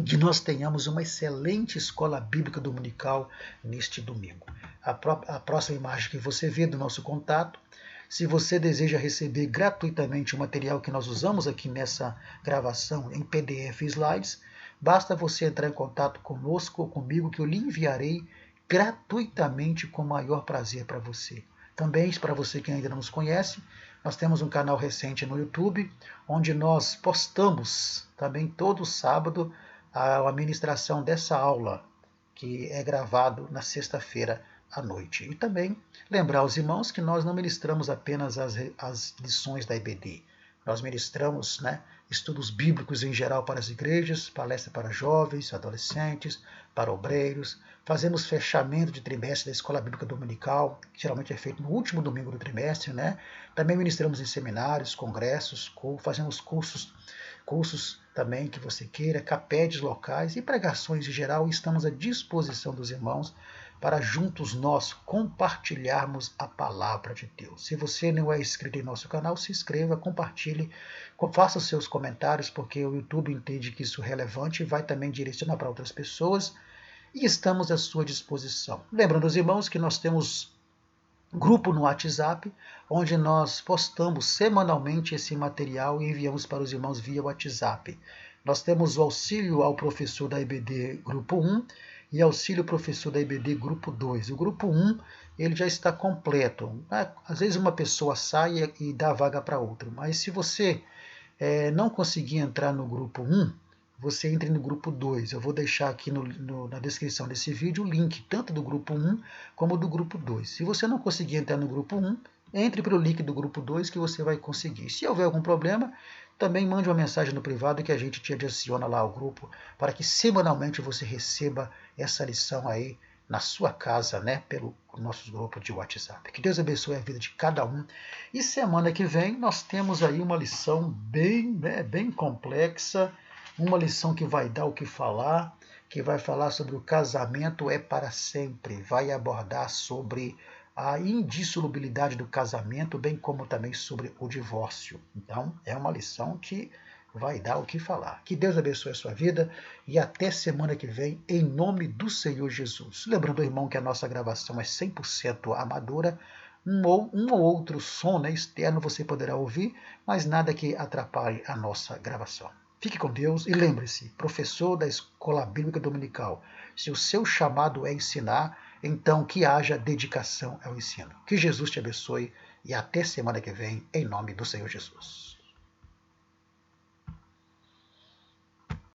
que nós tenhamos uma excelente escola bíblica dominical neste domingo. A próxima imagem que você vê do nosso contato, se você deseja receber gratuitamente o material que nós usamos aqui nessa gravação em PDF e slides, basta você entrar em contato conosco ou comigo, que eu lhe enviarei gratuitamente com o maior prazer para você. Também, para você que ainda não nos conhece, nós temos um canal recente no YouTube, onde nós postamos também todo sábado a ministração dessa aula, que é gravado na sexta-feira à noite. E também lembrar aos irmãos que nós não ministramos apenas as lições da IBD. Nós ministramos estudos bíblicos em geral para as igrejas, palestra para jovens, adolescentes, para obreiros. Fazemos fechamento de trimestre da Escola Bíblica Dominical, que geralmente é feito no último domingo do trimestre. Também ministramos em seminários, congressos, fazemos cursos também que você queira, CAPEDs locais e pregações em geral. Estamos à disposição dos irmãos para juntos nós compartilharmos a palavra de Deus. Se você não é inscrito em nosso canal, se inscreva, compartilhe, faça os seus comentários, porque o YouTube entende que isso é relevante e vai também direcionar para outras pessoas, e estamos à sua disposição. Lembrando os irmãos que nós temos grupo no WhatsApp, onde nós postamos semanalmente esse material e enviamos para os irmãos via WhatsApp. Nós temos o auxílio ao professor da EBD Grupo 1 e auxílio ao professor da EBD Grupo 2. O Grupo 1 ele já está completo. Às vezes uma pessoa sai e dá vaga para outra, mas se você não conseguir entrar no Grupo 1, você entre no grupo 2. Eu vou deixar aqui na descrição desse vídeo o link tanto do grupo 1 como do grupo 2. Se você não conseguir entrar no grupo 1, entre pelo link do grupo 2 que você vai conseguir. Se houver algum problema, também mande uma mensagem no privado que a gente te adiciona lá ao grupo para que semanalmente você receba essa lição aí na sua casa, né, pelo nosso grupo de WhatsApp. Que Deus abençoe a vida de cada um. E semana que vem nós temos aí uma lição bem complexa, uma lição que vai dar o que falar, que vai falar sobre o casamento é para sempre, vai abordar sobre a indissolubilidade do casamento, bem como também sobre o divórcio. Então, é uma lição que vai dar o que falar. Que Deus abençoe a sua vida e até semana que vem, em nome do Senhor Jesus. Lembrando, irmão, que a nossa gravação é 100% amadora, um ou outro som, né, externo você poderá ouvir, mas nada que atrapalhe a nossa gravação. Fique com Deus e lembre-se, professor da Escola Bíblica Dominical, se o seu chamado é ensinar, então que haja dedicação ao ensino. Que Jesus te abençoe e até semana que vem, em nome do Senhor Jesus.